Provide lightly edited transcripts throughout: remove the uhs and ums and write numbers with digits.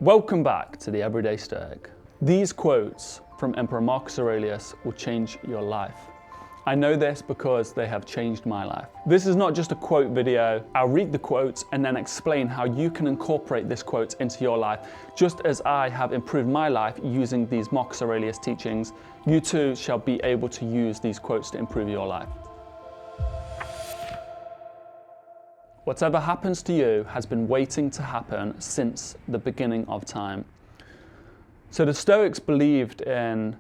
Welcome back to the Everyday Stoic. These quotes from Emperor Marcus Aurelius will change your life. I know this because they have changed my life. This is not just a quote video. I'll read the quotes and then explain how you can incorporate this quote into your life. Just as I have improved my life using these Marcus Aurelius teachings, you too shall be able to use these quotes to improve your life. Whatever happens to you has been waiting to happen since the beginning of time. So the Stoics believed in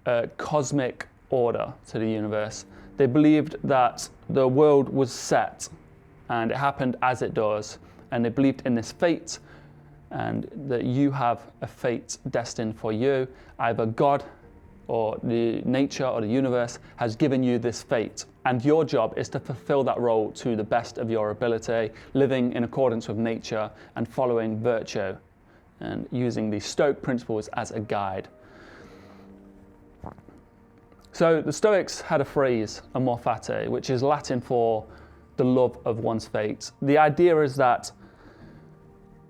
a cosmic order to the universe. They believed that the world was set and it happened as it does. And they believed in this fate and that you have a fate destined for you. Either God or the nature or the universe has given you this fate. And your job is to fulfill that role to the best of your ability, living in accordance with nature and following virtue and using the Stoic principles as a guide. So the Stoics had a phrase, amor fati, which is Latin for the love of one's fate. The idea is that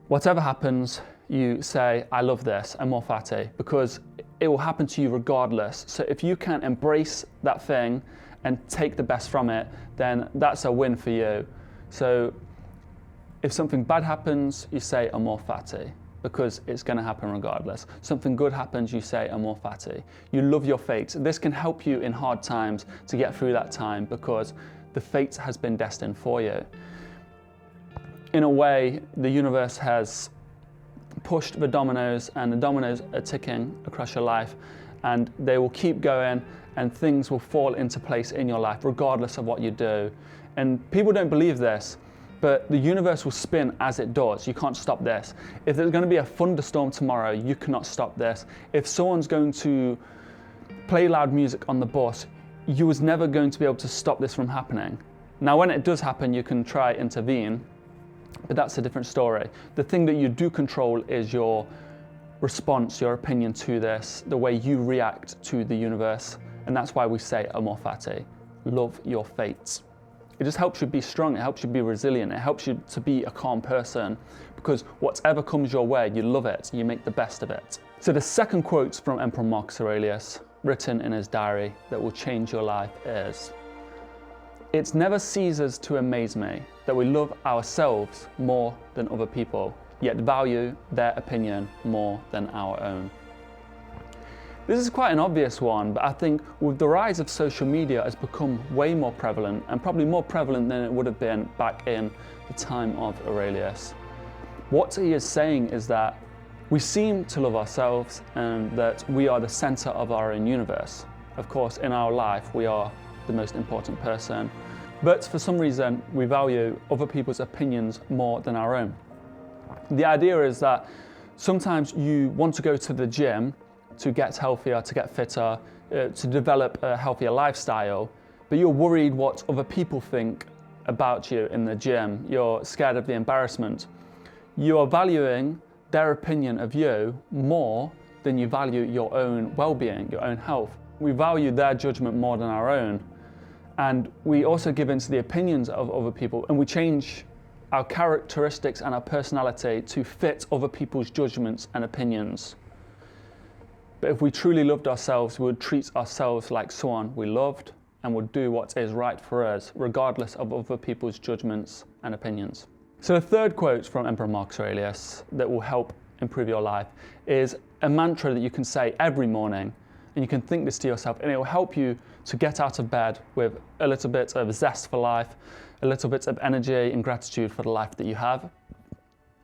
whatever happens, you say, I love this, amor fati, because it will happen to you regardless. So if you can embrace that thing and take the best from it, then that's a win for you. So if something bad happens, you say amor fati, because it's going to happen regardless. Something good happens, you say amor fati. You love your fate. This can help you in hard times to get through that time because the fate has been destined for you. In a way, the universe has pushed the dominoes and the dominoes are ticking across your life and they will keep going and things will fall into place in your life regardless of what you do. And people don't believe this, but the universe will spin as it does. You can't stop this. If there's going to be a thunderstorm tomorrow, you cannot stop this. If someone's going to play loud music on the bus, you was never going to be able to stop this from happening. Now when it does happen, you can try intervene, but that's a different story. The thing that you do control is your response, your opinion to this, the way you react to the universe. And that's why we say amor fati, love your fate. It just helps you be strong, it helps you be resilient, it helps you to be a calm person because whatever comes your way, you love it, you make the best of it. So the second quote from Emperor Marcus Aurelius, written in his diary that will change your life is, "It never ceases to amaze me that we love ourselves more than other people, yet value their opinion more than our own." This is quite an obvious one, but I think with the rise of social media, it's become way more prevalent and probably more prevalent than it would have been back in the time of Aurelius. What he is saying is that we seem to love ourselves and that we are the center of our own universe. Of course, in our life, we are the most important person, but for some reason, we value other people's opinions more than our own. The idea is that sometimes you want to go to the gym to get healthier, to get fitter, to develop a healthier lifestyle, but you're worried what other people think about you in the gym. You're scared of the embarrassment. You are valuing their opinion of you more than you value your own well-being, your own health. We value their judgment more than our own. And we also give in to the opinions of other people and we change our characteristics and our personality to fit other people's judgments and opinions. But if we truly loved ourselves, we would treat ourselves like someone we loved and would do what is right for us, regardless of other people's judgments and opinions. So the third quote from Emperor Marcus Aurelius that will help improve your life is a mantra that you can say every morning, and you can think this to yourself, and it will help you to get out of bed with a little bit of zest for life, a little bit of energy and gratitude for the life that you have.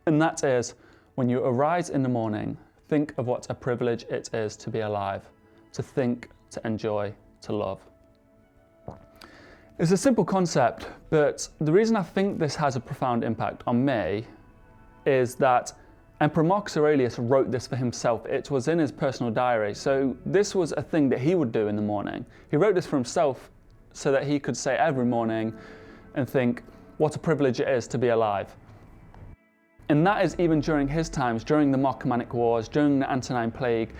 And that is, when you arise in the morning, think of what a privilege it is to be alive, to think, to enjoy, to love. It's a simple concept, but the reason I think this has a profound impact on me is that Emperor Marcus Aurelius wrote this for himself. It was in his personal diary, so this was a thing that he would do in the morning. He wrote this for himself so that he could say every morning and think, what a privilege it is to be alive. And that is even during his times, during the Marcomannic Wars, during the Antonine Plague,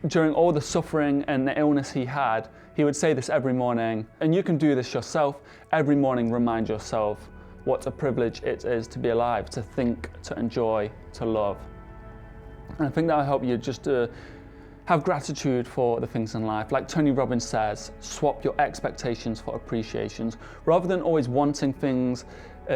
during all the suffering and the illness he had, he would say this every morning. And you can do this yourself. Every morning, remind yourself what a privilege it is to be alive, to think, to enjoy, to love. And I think that will help you just to have gratitude for the things in life. Like Tony Robbins says, swap your expectations for appreciations. Rather than always wanting things,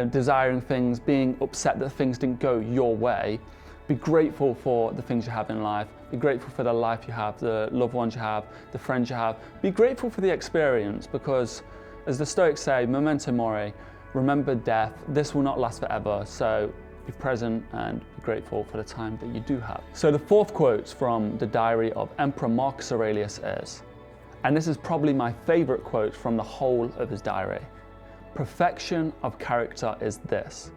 desiring things, being upset that things didn't go your way, be grateful for the things you have in life. Be grateful for the life you have, the loved ones you have, the friends you have. Be grateful for the experience, because as the Stoics say, memento mori, remember death. This will not last forever. So be present and be grateful for the time that you do have. So the fourth quote from the diary of Emperor Marcus Aurelius is, and this is probably my favorite quote from the whole of his diary: perfection of character is this,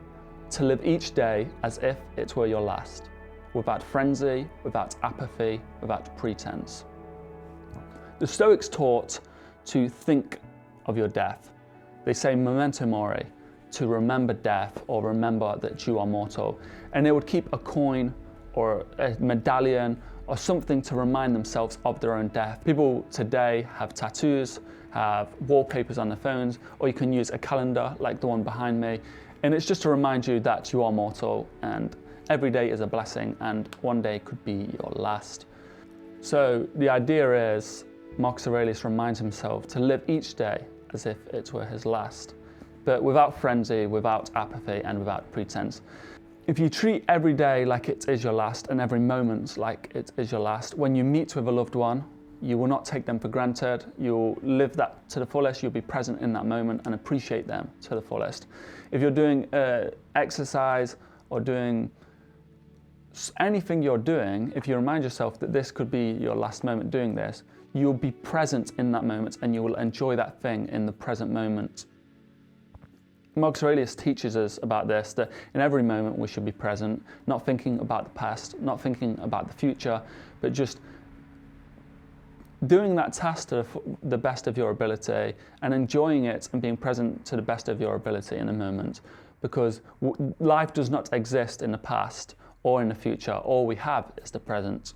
to live each day as if it were your last, without frenzy, without apathy, without pretense. The Stoics taught to think of your death. They say memento mori, to remember death or remember that you are mortal. And they would keep a coin or a medallion or something to remind themselves of their own death. People today have tattoos, have wallpapers on their phones, or you can use a calendar like the one behind me. And it's just to remind you that you are mortal and every day is a blessing and one day could be your last. So the idea is, Marcus Aurelius reminds himself to live each day as if it were his last, but without frenzy, without apathy, and without pretense. If you treat every day like it is your last and every moment like it is your last, when you meet with a loved one, you will not take them for granted. You'll live that to the fullest. You'll be present in that moment and appreciate them to the fullest. If you're doing exercise or doing anything you're doing, if you remind yourself that this could be your last moment doing this, you'll be present in that moment and you will enjoy that thing in the present moment. Marcus Aurelius teaches us about this, that in every moment we should be present, not thinking about the past, not thinking about the future, but just doing that task to the best of your ability and enjoying it and being present to the best of your ability in the moment. Because life does not exist in the past or in the future. All we have is the present.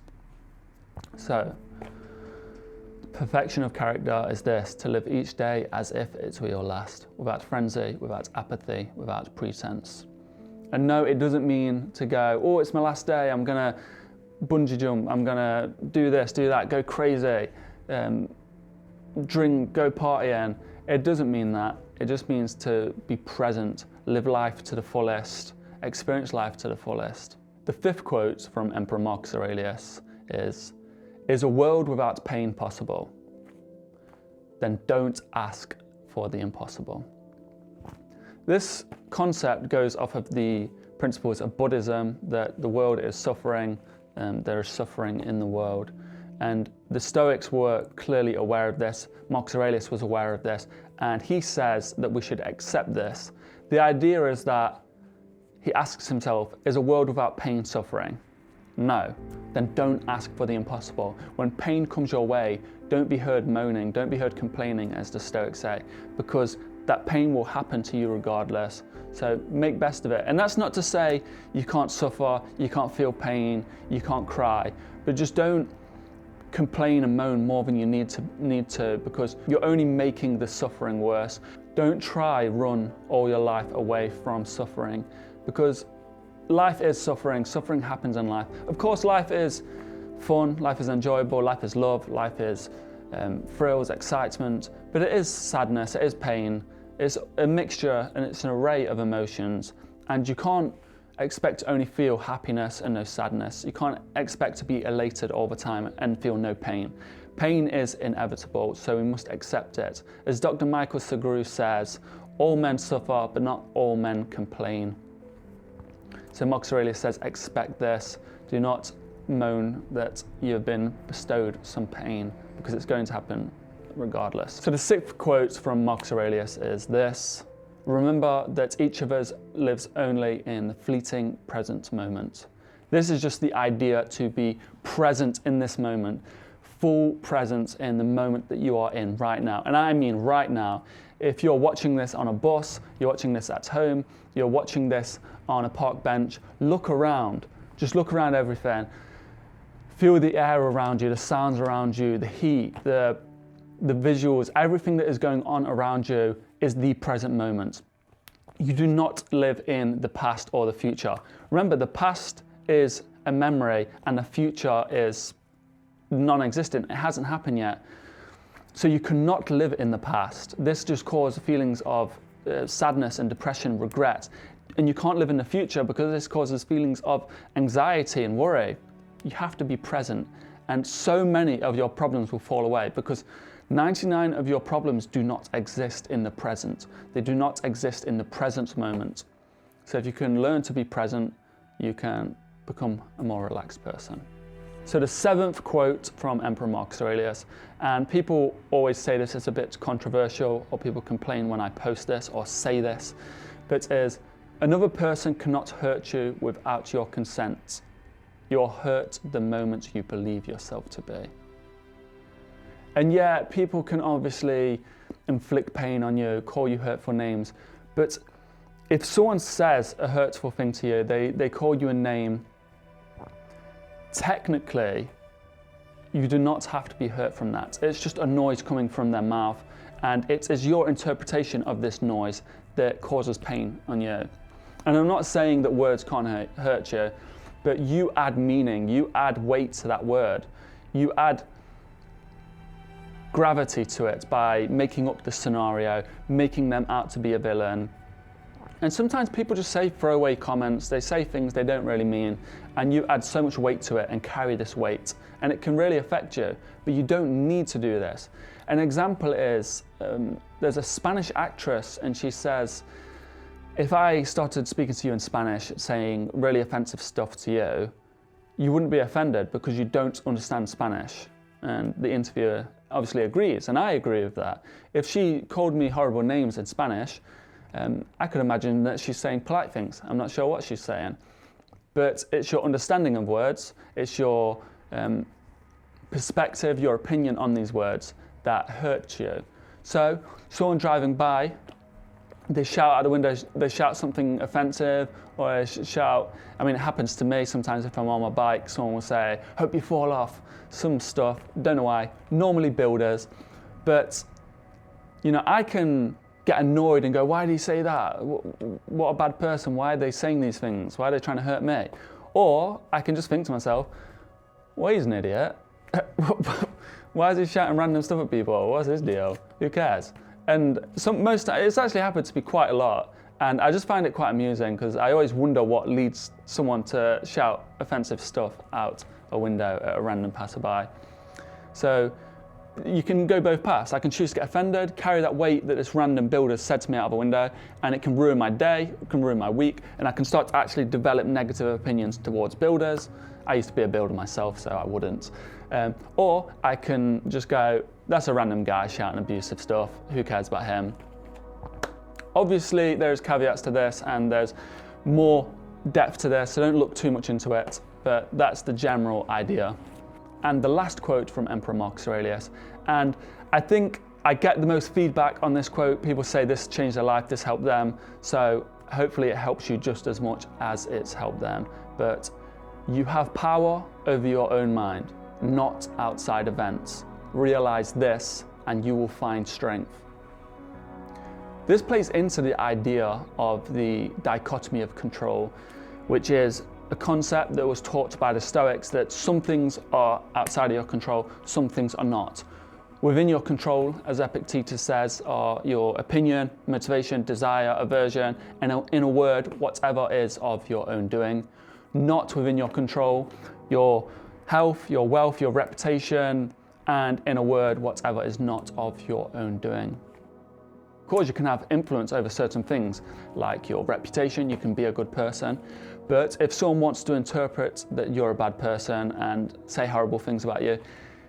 So, perfection of character is this, to live each day as if it were your last, without frenzy, without apathy, without pretense. And no, it doesn't mean to go, oh, it's my last day, I'm gonna bungee jump, I'm gonna do this, do that, go crazy, drink, go partying. It doesn't mean that. It just means to be present, live life to the fullest, experience life to the fullest. The fifth quote from Emperor Marcus Aurelius is a world without pain possible? Then don't ask for the impossible. This concept goes off of the principles of Buddhism, that the world is suffering, there is suffering in the world. And the Stoics were clearly aware of this. Marcus Aurelius was aware of this, and he says that we should accept this. The idea is that he asks himself, is a world without pain suffering? No. Then don't ask for the impossible. When pain comes your way, don't be heard moaning, don't be heard complaining, as the Stoics say, because that pain will happen to you regardless. So make best of it. And that's not to say you can't suffer, you can't feel pain, you can't cry, but just don't complain and moan more than you need to, because you're only making the suffering worse. Don't try run all your life away from suffering, because life is suffering. Suffering happens in life. Of course, life is fun, life is enjoyable, life is love, life is thrills, excitement, but it is sadness, it is pain. It's a mixture and it's an array of emotions, and you can't expect to only feel happiness and no sadness. You can't expect to be elated all the time and feel no pain. Pain is inevitable, so we must accept it. As Dr. Michael Segru says, all men suffer, but not all men complain. So Marcus Aurelius says, expect this. Do not moan that you have been bestowed some pain, because it's going to happen regardless. So the sixth quote from Marcus Aurelius is this: remember that each of us lives only in the fleeting present moment. This is just the idea to be present in this moment, full presence in the moment that you are in right now. And I mean right now. If you're watching this on a bus, you're watching this at home, you're watching this on a park bench, look around. Just look around everything. Feel the air around you, the sounds around you, the heat, the visuals, everything that is going on around you is the present moment. You do not live in the past or the future. Remember, the past is a memory and the future is non-existent. It hasn't happened yet. So you cannot live in the past. This just causes feelings of sadness and depression, regret. And you can't live in the future because this causes feelings of anxiety and worry. You have to be present. And so many of your problems will fall away because 99 of your problems do not exist in the present. They do not exist in the present moment. So if you can learn to be present, you can become a more relaxed person. So the 7th quote from Emperor Marcus Aurelius, and people always say this is a bit controversial, or people complain when I post this or say this, but is, another person cannot hurt you without your consent. You're hurt the moment you believe yourself to be. And yeah, people can obviously inflict pain on you, call you hurtful names, but if someone says a hurtful thing to you, they call you a name, technically, you do not have to be hurt from that. It's just a noise coming from their mouth, and it is your interpretation of this noise that causes pain on you. And I'm not saying that words can't hurt you, but you add meaning, you add weight to that word. You add gravity to it by making up the scenario, making them out to be a villain. And sometimes people just say throwaway comments, they say things they don't really mean, and you add so much weight to it and carry this weight, and it can really affect you, but you don't need to do this. An example is, there's a Spanish actress, and she says, if I started speaking to you in Spanish, saying really offensive stuff to you, you wouldn't be offended because you don't understand Spanish. And the interviewer obviously agrees, and I agree with that. If she called me horrible names in Spanish, I could imagine that she's saying polite things. I'm not sure what she's saying. But it's your understanding of words, it's your perspective, your opinion on these words that hurt you. So, someone driving by, they shout out the window, they shout something offensive, or they shout, I mean, it happens to me sometimes if I'm on my bike, someone will say, hope you fall off, some stuff, don't know why, normally builders. But, you know, I can get annoyed and go, why did he say that? What a bad person, why are they saying these things? Why are they trying to hurt me? Or I can just think to myself, well, he's an idiot. Why is he shouting random stuff at people? What's his deal? Who cares? And it's actually happened to me quite a lot. And I just find it quite amusing because I always wonder what leads someone to shout offensive stuff out a window at a random passerby. So you can go both paths. I can choose to get offended, carry that weight that this random builder said to me out of a window, and it can ruin my day, it can ruin my week, and I can start to actually develop negative opinions towards builders. I used to be a builder myself, so I wouldn't. Or I can just go, that's a random guy shouting abusive stuff, who cares about him? Obviously, there's caveats to this, and there's more depth to this, so don't look too much into it, but that's the general idea. And the last quote from Emperor Marcus Aurelius, and I think I get the most feedback on this quote. People say this changed their life, this helped them, so hopefully it helps you just as much as it's helped them. But you have power over your own mind, not outside events. Realize this and you will find strength. This plays into the idea of the dichotomy of control, which is a concept that was taught by the Stoics, that some things are outside of your control, some things are not. Within your control, as Epictetus says, are your opinion, motivation, desire, aversion, and in a word, whatever is of your own doing. Not within your control, your health, your wealth, your reputation, and in a word, whatever is not of your own doing. Of course, you can have influence over certain things, like your reputation, you can be a good person, but if someone wants to interpret that you're a bad person and say horrible things about you,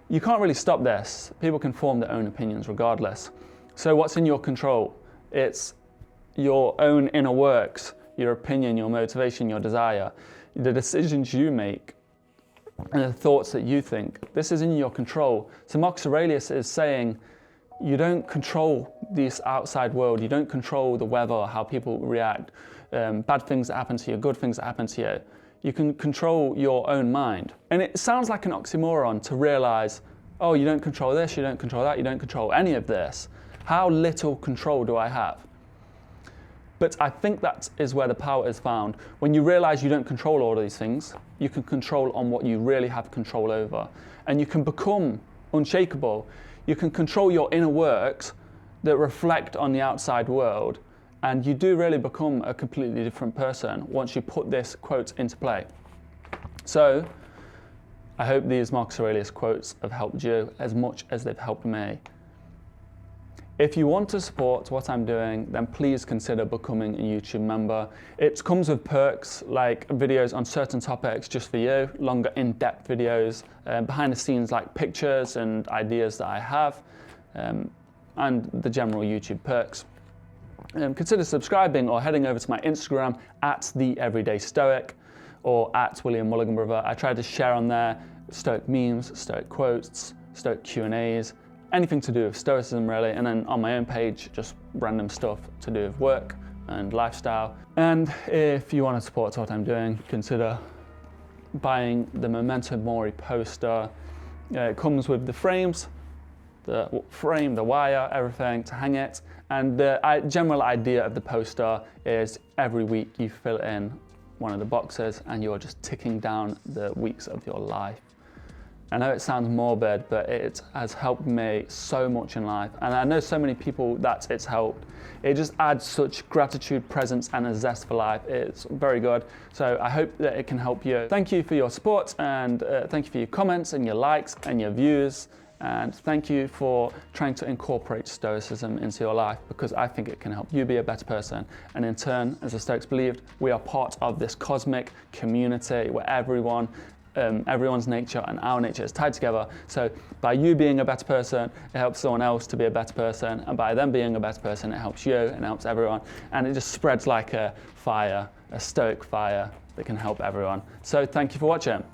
you can't really stop this. People can form their own opinions regardless. So what's in your control? It's your own inner works, your opinion, your motivation, your desire, the decisions you make, and the thoughts that you think. This is in your control. So Marcus Aurelius is saying, you don't control this outside world, you don't control the weather, how people react, bad things that happen to you, good things that happen to you. You can control your own mind. And it sounds like an oxymoron to realize, oh, you don't control this, you don't control that, you don't control any of this. How little control do I have? But I think that is where the power is found. When you realize you don't control all of these things, you can control on what you really have control over. And you can become unshakable. You can control your inner works that reflect on the outside world. And you do really become a completely different person once you put this quote into play. So I hope these Marcus Aurelius quotes have helped you as much as they've helped me. If you want to support what I'm doing, then please consider becoming a YouTube member. It comes with perks like videos on certain topics just for you, longer in-depth videos, behind the scenes like pictures and ideas that I have, and the general YouTube perks. Consider subscribing or heading over to my Instagram at TheEverydayStoic or at WilliamMulliganBrother. I try to share on there Stoic memes, Stoic quotes, Stoic Q&As, anything to do with Stoicism really, and then on my own page, just random stuff to do with work and lifestyle. And if you want to support what I'm doing, consider buying the Memento Mori poster. It comes with the frames, the frame, the wire, everything to hang it. And the general idea of the poster is every week you fill in one of the boxes and you're just ticking down the weeks of your life. I know it sounds morbid, but it has helped me so much in life. And I know so many people that it's helped. It just adds such gratitude, presence, and a zest for life. It's very good. So I hope that it can help you. Thank you for your support, and thank you for your comments and your likes and your views. And thank you for trying to incorporate Stoicism into your life, because I think it can help you be a better person. And in turn, as the Stoics believed, we are part of this cosmic community where everyone's nature and our nature is tied together. So by you being a better person, it helps someone else to be a better person, and by them being a better person, it helps you and helps everyone, and it just spreads like a fire, a stoic fire that can help everyone. So thank you for watching.